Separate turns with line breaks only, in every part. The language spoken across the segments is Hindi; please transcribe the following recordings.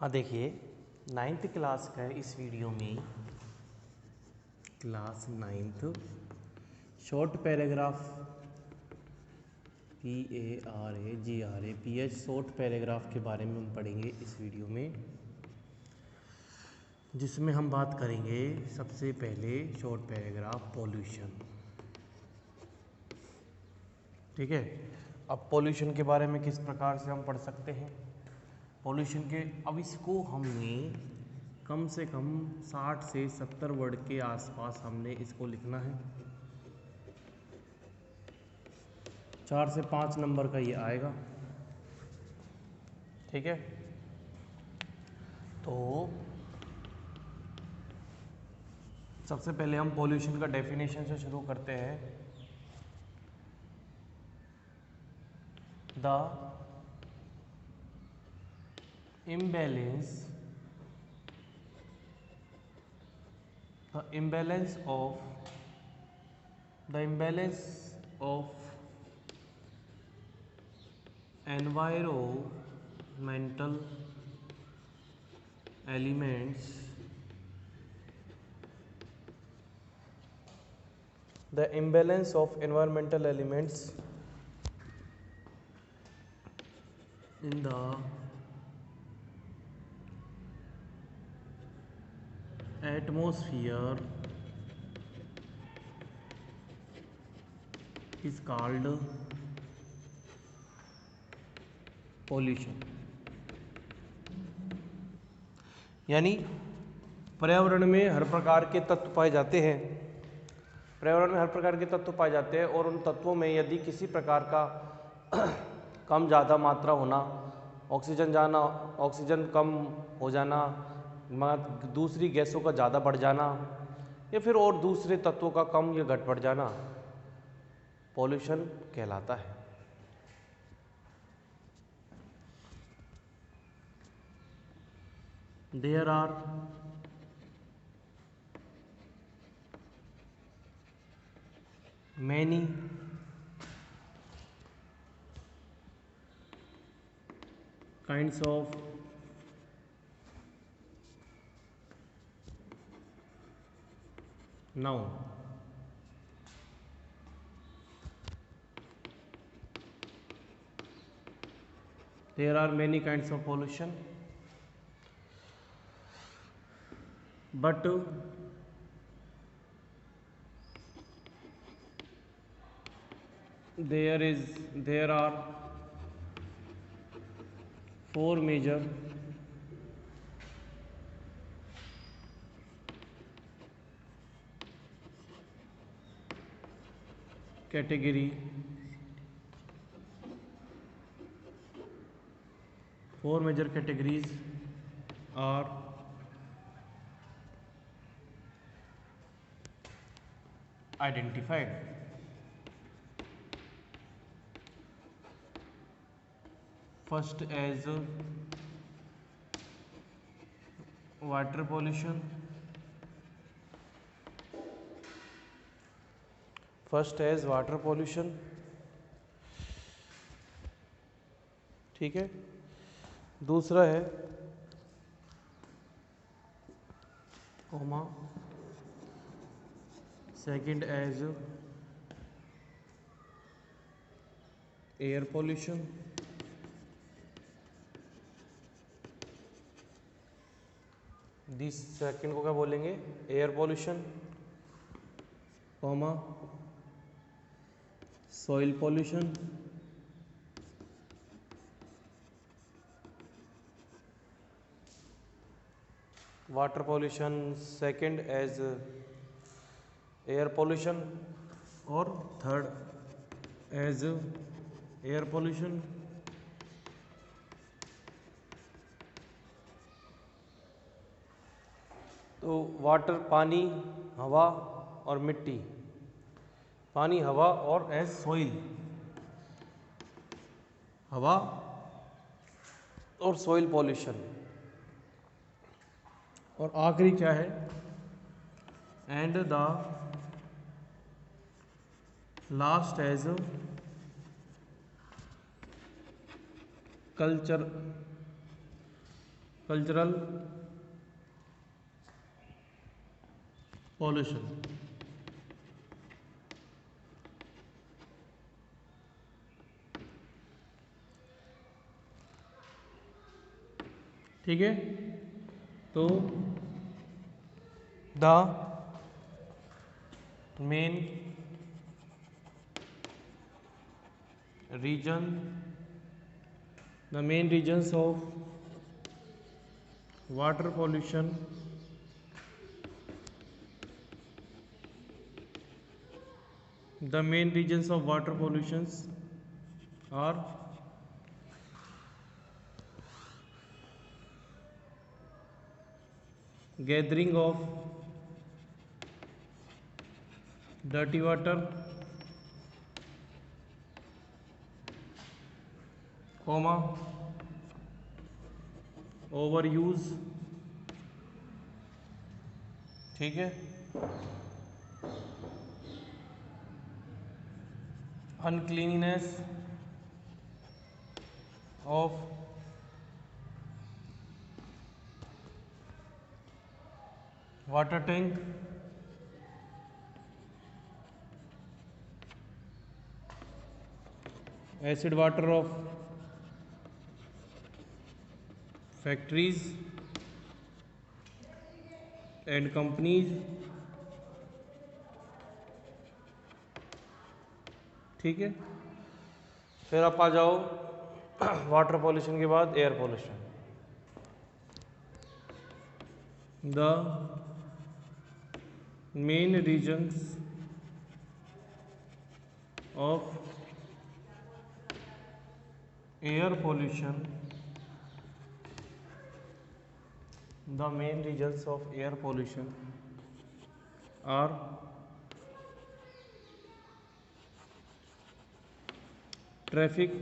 हाँ देखिए, 9th क्लास का इस वीडियो में class 9th short paragraph PARAGRAPH short paragraph के बारे में हम पढ़ेंगे इस वीडियो में, जिसमें हम बात करेंगे सबसे पहले शॉर्ट पैराग्राफ पॉल्यूशन। ठीक है, अब पॉल्यूशन के बारे में किस प्रकार से हम पढ़ सकते हैं पॉल्यूशन के। अब इसको हमने कम से कम 60 से 70 वर्ड के आसपास हमने इसको लिखना है। 4 से 5 नंबर का ये आएगा। ठीक है, तो सबसे पहले हम पॉल्यूशन का डेफिनेशन से शुरू करते हैं। The imbalance of environmental elements in the atmosphere is called pollution। यानी पर्यावरण में हर प्रकार के तत्व पाए जाते हैं। पर्यावरण में हर प्रकार के तत्व पाए जाते हैं और उन तत्वों में यदि किसी प्रकार का कम ज़्यादा मात्रा होना, ऑक्सीजन कम हो जाना, दूसरी गैसों का ज़्यादा बढ़ जाना, या फिर और दूसरे तत्वों का कम या घट बढ़ जाना पॉल्यूशन कहलाता है। There are many kinds of noun there are many kinds of pollution, but there are 4 major category 4 major categories are identified। First as water pollution, ठीक है। दूसरा है second as air pollution, second को क्या बोलेंगे, air pollution, soil pollution, water pollution second as air pollution और थर्ड एज एयर पॉल्यूशन। तो वाटर पानी, हवा और मिट्टी, पानी, हवा और एज सॉइल, हवा और सॉइल पॉल्यूशन। और आखिरी क्या है, and the last as cultural pollution. ठीक है, तो the main reason the main regions of water pollution the main regions of water pollutions are gathering of dirty water, comma, overuse, ठीक है, uncleanliness of water tank, acid water of factories and companies, ठीक है। फिर आप आ जाओ वाटर पॉल्यूशन के बाद air pollution. The main reasons of air pollution the main regions of air pollution are traffic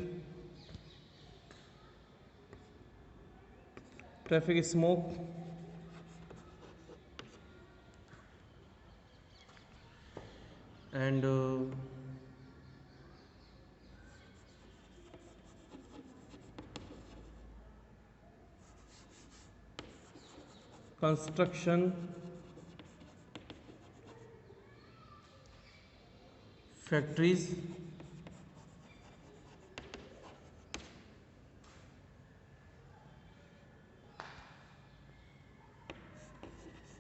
smoke and construction factories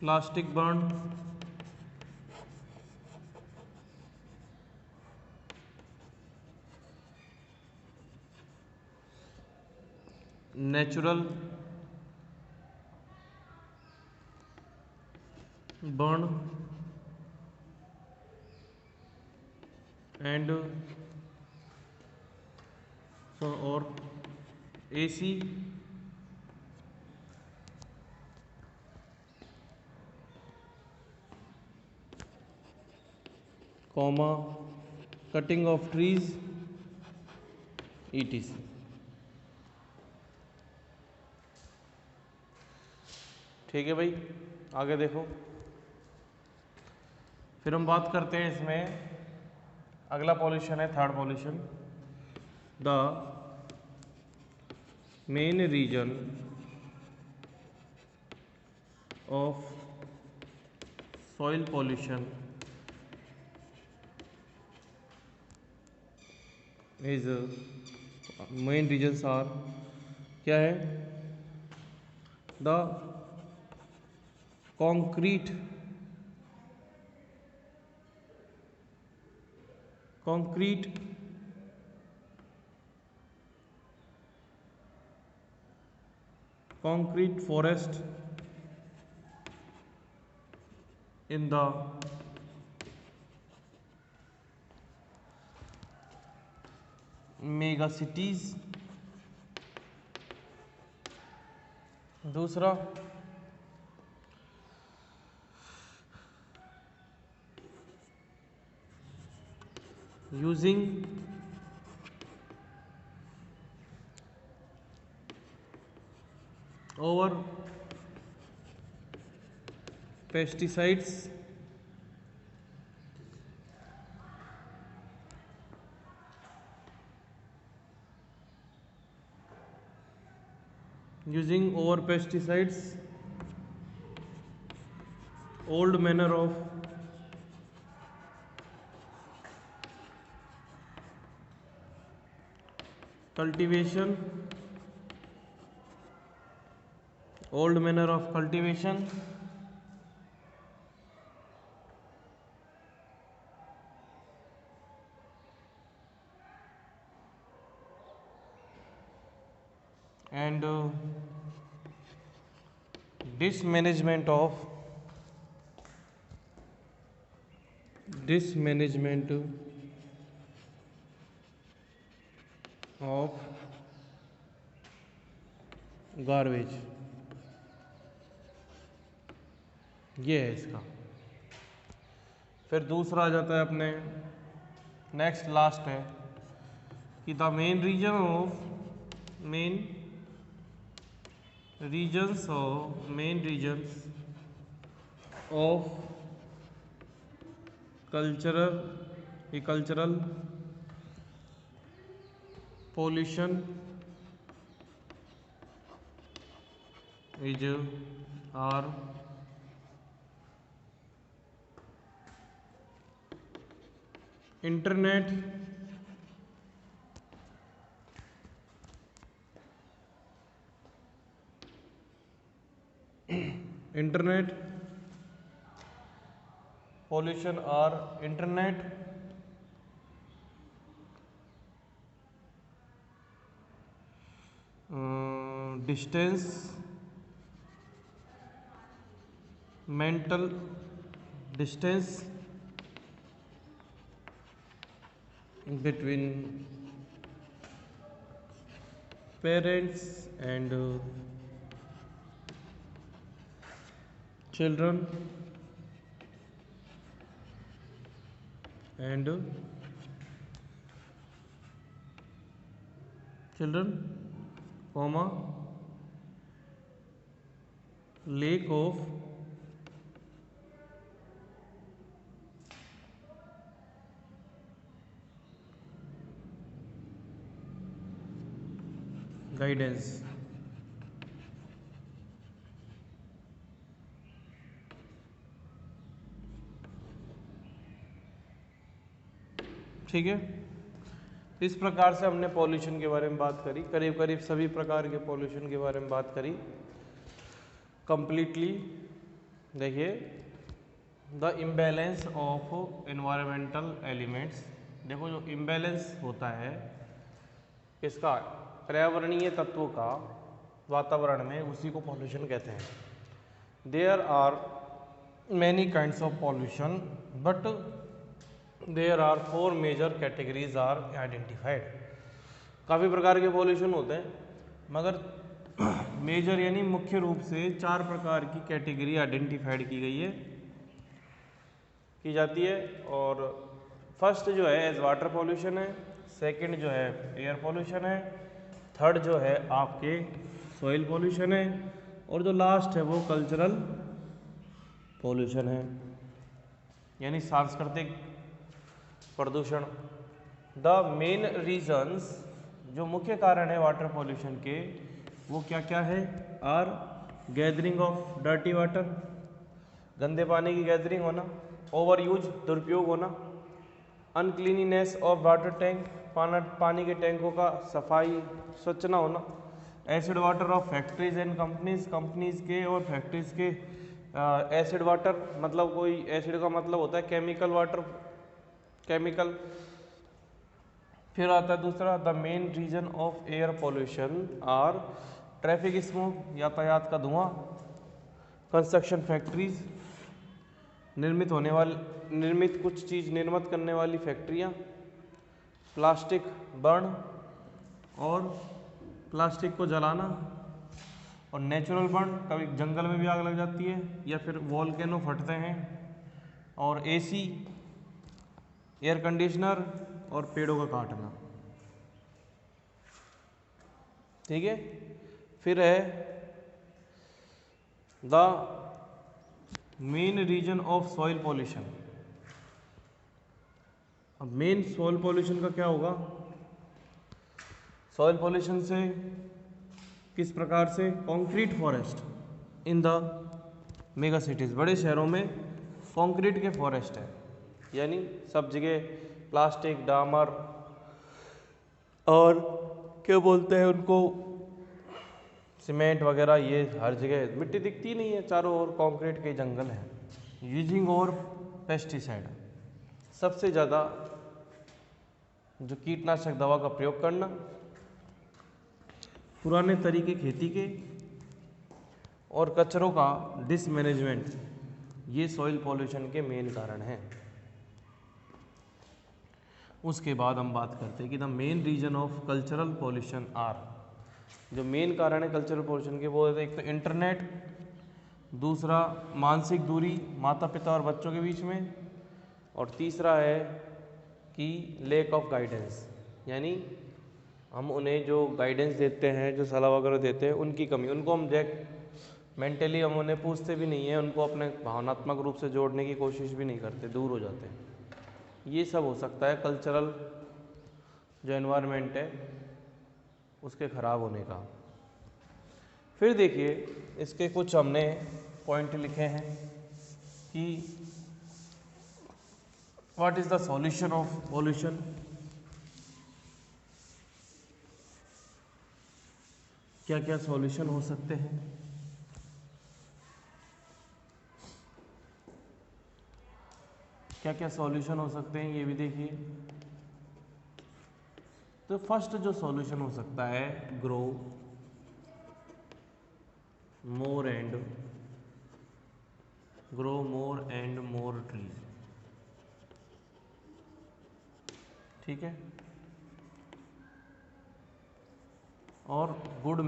plastic burn natural burn and or AC comma cutting of trees etc। ठीक है भाई, आगे देखो। फिर हम बात करते हैं इसमें, अगला पॉल्यूशन है third pollution, the main reason of soil pollution is main reasons are, क्या है, the concrete forest in the mega cities। दूसरा, using over pesticides using over pesticides, old manner of cultivation, old manner of cultivation, and dismanagement of garbage, ये है इसका। फिर दूसरा आ जाता है अपने नेक्स्ट लास्ट है कि the main reasons of cultural pollution is are internet pollution or internet distance, mental distance between parents and children comma lack of guidance. ठीक है, इस प्रकार से हमने पॉल्यूशन के बारे में बात करी, करीब करीब सभी प्रकार के पॉल्यूशन के बारे में बात करी कंप्लीटली। देखिए, the imbalance of environmental elements, देखो जो इम्बैलेंस होता है इसका पर्यावरणीय तत्वों का वातावरण में, उसी को पॉल्यूशन कहते हैं। There are many kinds of pollution but there are 4 major categories are identified. काफ़ी प्रकार के पॉल्यूशन होते हैं, मगर मेजर यानी मुख्य रूप से 4 प्रकार की कैटेगरी आइडेंटिफाइड की गई है, की जाती है। और फर्स्ट जो है एज वाटर पॉल्यूशन है, सेकंड जो है एयर पॉल्यूशन है, थर्ड जो है आपके सॉइल पॉल्यूशन है, और जो लास्ट है वो कल्चरल पॉल्यूशन है, यानी सांस्कृतिक प्रदूषण। द मेन रीजन्स, जो मुख्य कारण है वाटर पॉल्यूशन के, वो क्या क्या है? Are gathering of dirty water, गंदे पानी की गैदरिंग होना, ओवर यूज दुरुपयोग होना, अनक्लीनीनेस ऑफ वाटर टैंक, पानी के टैंकों का सफाई स्वच्छ ना होना, acid water of factories and companies के और फैक्ट्रीज के एसिड वाटर, मतलब कोई एसिड का मतलब होता है केमिकल वाटर, केमिकल। फिर आता है दूसरा, the main reason of air pollution are traffic smoke, यातायात का धुआं, कंस्ट्रक्शन फैक्ट्रीज, निर्मित कुछ चीज़ निर्मित करने वाली फैक्ट्रियाँ, प्लास्टिक बर्न और प्लास्टिक को जलाना, और नेचुरल बर्न, कभी जंगल में भी आग लग जाती है या फिर वॉल्केनो फटते हैं, और एसी, एयर कंडीशनर और पेड़ों का काटना। ठीक है, फिर है the main reason of soil pollution. अब मेन सॉइल पॉल्यूशन का क्या होगा? सॉइल पॉल्यूशन से किस प्रकार से? Concrete forest in the mega cities, बड़े शहरों में कंक्रीट के फॉरेस्ट है, यानी सब जगह प्लास्टिक, डामर और क्या बोलते हैं उनको, सीमेंट वगैरह, ये हर जगह मिट्टी दिखती नहीं है, चारों ओर कंक्रीट के जंगल हैं। यूजिंग और पेस्टिसाइड, सबसे ज़्यादा जो कीटनाशक दवा का प्रयोग करना, पुराने तरीके खेती के और कचरों का डिसमैनेजमेंट, ये सॉइल पॉल्यूशन के मेन कारण हैं। उसके बाद हम बात करते हैं कि the main reason of cultural pollution are, जो मेन कारण है कल्चरल पॉल्यूशन के वो है, एक तो इंटरनेट, दूसरा मानसिक दूरी माता पिता और बच्चों के बीच में, और तीसरा है कि लेक ऑफ गाइडेंस, यानी हम उन्हें जो गाइडेंस देते हैं, जो सलाह वगैरह देते हैं, उनकी कमी, उनको हम मेंटली हम उन्हें पूछते भी नहीं हैं, उनको अपने भावनात्मक रूप से जोड़ने की कोशिश भी नहीं करते, दूर हो जाते हैं। ये सब हो सकता है कल्चरल जो एनवायरनमेंट है उसके ख़राब होने का। फिर देखिए इसके कुछ हमने पॉइंट लिखे हैं कि what is the solution of pollution. क्या क्या सॉल्यूशन हो सकते हैं? क्या क्या सॉल्यूशन हो सकते हैं ये भी देखिए। तो फर्स्ट जो सॉल्यूशन हो सकता है, grow more and more trees, ठीक है, और गुड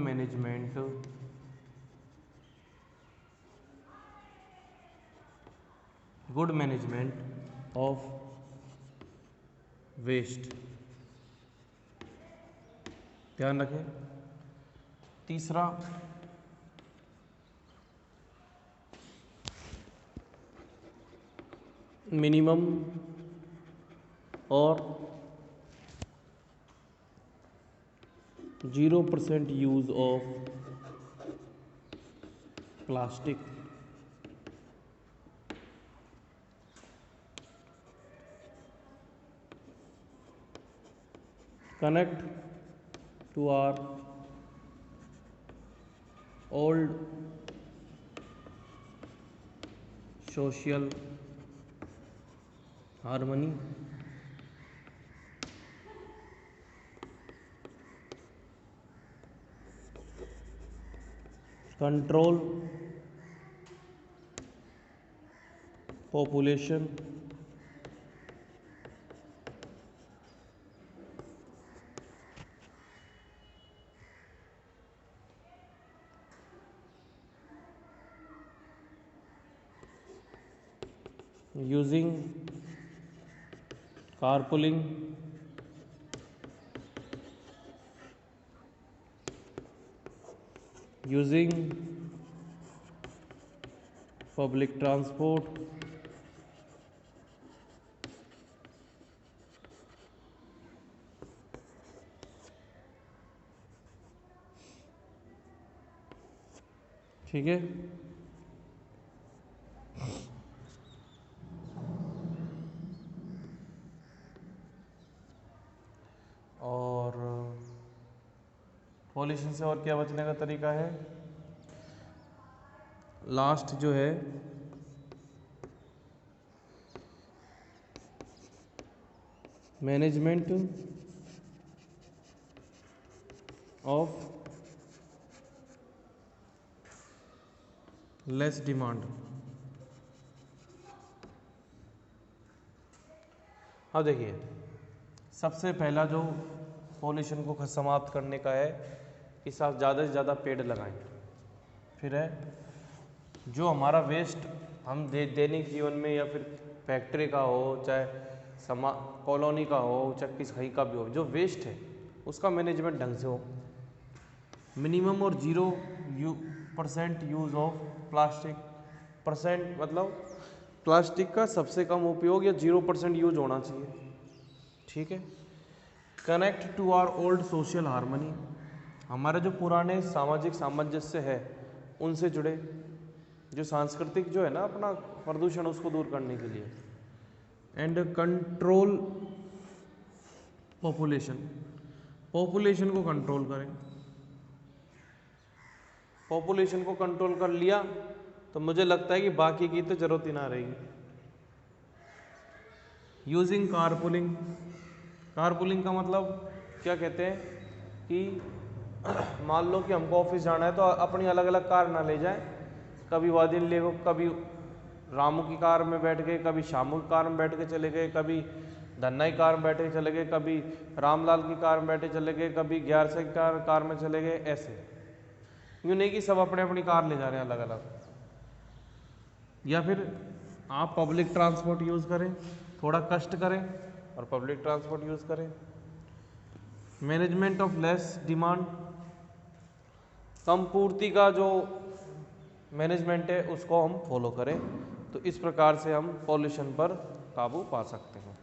मैनेजमेंट ऑफ वेस्ट, ध्यान रखें। तीसरा मिनिमम और 0% use of plastic, connect to our old social harmony, control population, using carpooling, using public transport, ठीक है। और पॉल्यूशन से और क्या बचने का तरीका है? लास्ट जो है मैनेजमेंट ऑफ लेस डिमांड। हाँ देखिए, सबसे पहला जो पॉल्यूशन को समाप्त करने का है कि साथ ज़्यादा से ज़्यादा पेड़ लगाएं। फिर है जो हमारा वेस्ट हम दैनिक जीवन में, या फिर फैक्ट्री का हो, चाहे कॉलोनी का हो, चाहे किस कहीं का भी हो, जो वेस्ट है उसका मैनेजमेंट ढंग से हो। मिनिमम और 0% यूज़ ऑफ प्लास्टिक, परसेंट मतलब प्लास्टिक का सबसे कम उपयोग या 0% यूज होना चाहिए, ठीक है। Connect to our old social harmony, हमारे जो पुराने सामाजिक सामंजस्य है उनसे जुड़े, जो सांस्कृतिक जो है ना अपना प्रदूषण उसको दूर करने के लिए। एंड कंट्रोल पॉपुलेशन, पॉपुलेशन को कंट्रोल करें। पॉपुलेशन को कंट्रोल कर लिया तो मुझे लगता है कि बाकी की तो जरूरत ही ना रहेगी। यूजिंग कारपूलिंग, कारपूलिंग का मतलब क्या कहते हैं कि मान लो कि हमको ऑफिस जाना है तो अपनी अलग अलग कार ना ले जाएं, कभी वादिन ले गो, कभी रामू की कार में बैठ गए, कभी श्यामू की कार में बैठ के चले गए, कभी धन्ना की कार में बैठ के चले गए, कभी रामलाल की कार में बैठे चले गए, कभी 11 की कार में चले गए। ऐसे यूँ नहीं कि सब अपने अपनी कार ले जा रहे हैं अलग अलग। या फिर आप पब्लिक ट्रांसपोर्ट यूज़ करें, थोड़ा कष्ट करें और पब्लिक ट्रांसपोर्ट यूज़ करें। मैनेजमेंट ऑफ लेस डिमांड, कम पूर्ति का जो मैनेजमेंट है उसको हम फॉलो करें, तो इस प्रकार से हम पॉल्यूशन पर काबू पा सकते हैं।